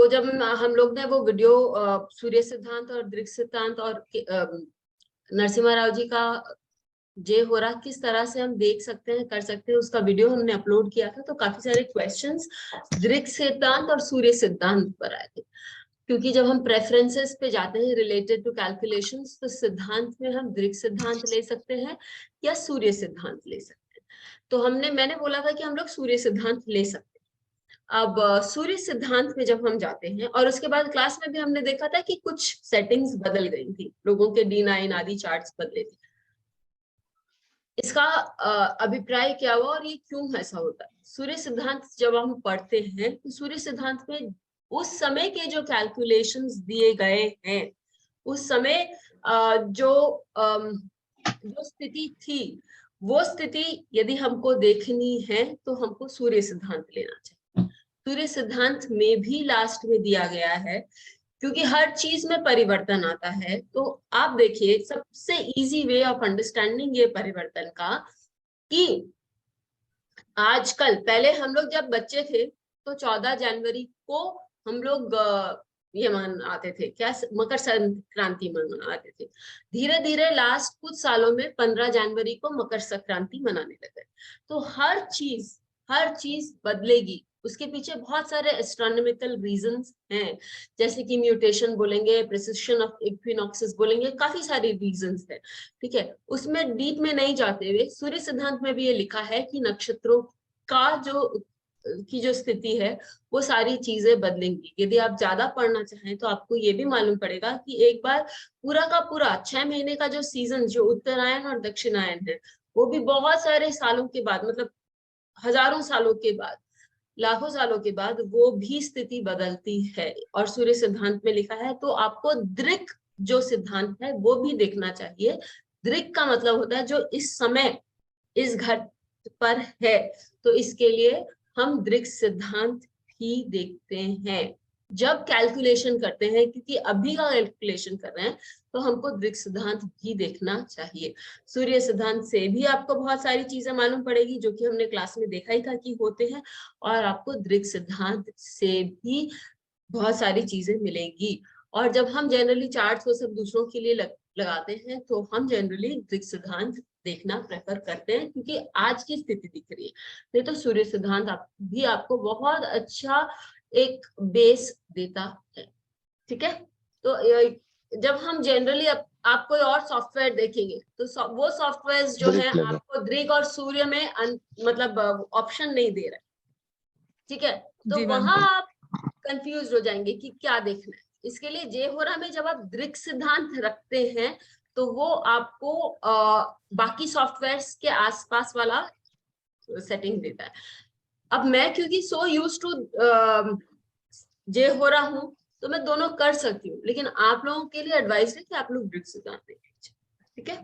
जब हम लोग ने वो वीडियो सूर्य सिद्धांत और दृक् सिद्धांत और नरसिम्हा राव जी का जे हो रहा किस तरह से हम देख सकते हैं, कर सकते हैं, उसका वीडियो हमने अपलोड किया था, तो काफी सारे क्वेश्चंस दृक् सिद्धांत और सूर्य सिद्धांत पर आए थे। क्योंकि जब हम प्रेफरेंसेस पे जाते हैं रिलेटेड टू कैलकुलेशंस, तो सिद्धांत में हम दृक् सिद्धांत ले सकते हैं या सूर्य सिद्धांत ले सकते हैं। तो मैंने बोला था कि हम लोग सूर्य सिद्धांत ले सकते हैं। अब सूर्य सिद्धांत में जब हम जाते हैं, और उसके बाद क्लास में भी हमने देखा था कि कुछ सेटिंग्स बदल गई थी, लोगों के D9 आदि चार्ट्स बदले थे। इसका अभिप्राय क्या हुआ और ये क्यों ऐसा होता है? सूर्य सिद्धांत जब हम पढ़ते हैं तो सूर्य सिद्धांत में उस समय के जो कैलकुलेशंस दिए गए हैं, उस समय जो स्थिति थी, वो स्थिति यदि हमको देखनी है तो हमको सूर्य सिद्धांत लेना चाहिए। सूर्य सिद्धांत में भी लास्ट में दिया गया है, क्योंकि हर चीज में परिवर्तन आता है। तो आप देखिए, सबसे इजी वे ऑफ अंडरस्टैंडिंग ये परिवर्तन का, कि आजकल, पहले हम लोग जब बच्चे थे तो 14 जनवरी को हम लोग ये मनाते थे, क्या, मकर संक्रांति मनाते थे। धीरे धीरे लास्ट कुछ सालों में 15 जनवरी को मकर संक्रांति मनाने लगे। तो हर चीज बदलेगी, उसके पीछे बहुत सारे एस्ट्रोनॉमिकल रीजंस हैं, जैसे कि म्यूटेशन बोलेंगे, प्रिसिशन ऑफ इक्विनॉक्सेस बोलेंगे, काफी सारे रीजंस है। ठीक है, उसमें डीप में नहीं जाते हुए सूर्य सिद्धांत में भी ये लिखा है कि नक्षत्रों का जो स्थिति है वो सारी चीजें बदलेंगी। यदि आप ज्यादा पढ़ना चाहें तो आपको ये भी मालूम पड़ेगा कि एक बार पूरा का पूरा 6 महीने का जो सीजन, जो उत्तरायण और दक्षिणायन है, वो भी बहुत सारे सालों के बाद, मतलब हजारों सालों के बाद, लाखों सालों के बाद वो भी स्थिति बदलती है। और सूर्य सिद्धांत में लिखा है, तो आपको दृक् जो सिद्धांत है वो भी देखना चाहिए। दृक् का मतलब होता है जो इस समय इस घट पर है, तो इसके लिए हम दृक् सिद्धांत भी देखते हैं जब कैलकुलेशन करते हैं, क्योंकि अभी का कैलकुलेशन कर रहे हैं तो हमको दृक् सिद्धांत भी देखना चाहिए। सूर्य सिद्धांत से भी आपको बहुत सारी चीजें मालूम पड़ेगी, जो कि हमने क्लास में देखा ही था कि होते हैं, और आपको दृक् सिद्धांत से भी बहुत सारी चीजें मिलेंगी। और जब हम जनरली चार्ट्स वो सब दूसरों के लिए लगाते हैं, तो हम जनरली दृक् सिद्धांत देखना प्रेफर करते हैं, क्योंकि आज की स्थिति दिख रही है। नहीं तो सूर्य सिद्धांत भी आपको बहुत अच्छा एक बेस देता है। ठीक है, तो जब हम जनरली आप कोई और सॉफ्टवेयर देखेंगे तो वो सॉफ्टवेयर जो है आपको दृक् और सूर्य में मतलब ऑप्शन नहीं दे रहा है। ठीक है, तो वहां आप कंफ्यूज हो जाएंगे कि क्या देखना है। इसके लिए जेहोरा में जब आप दृक् सिद्धांत रखते हैं तो वो आपको बाकी सॉफ्टवेयर्स के आसपास वाला सेटिंग देता है। अब मैं क्योंकि सो यूज टू जेहोरा हूं, तो मैं दोनों कर सकती हूँ, लेकिन आप लोगों के लिए एडवाइस है कि आप लोग दृक् सिद्धांत देखें। ठीक है।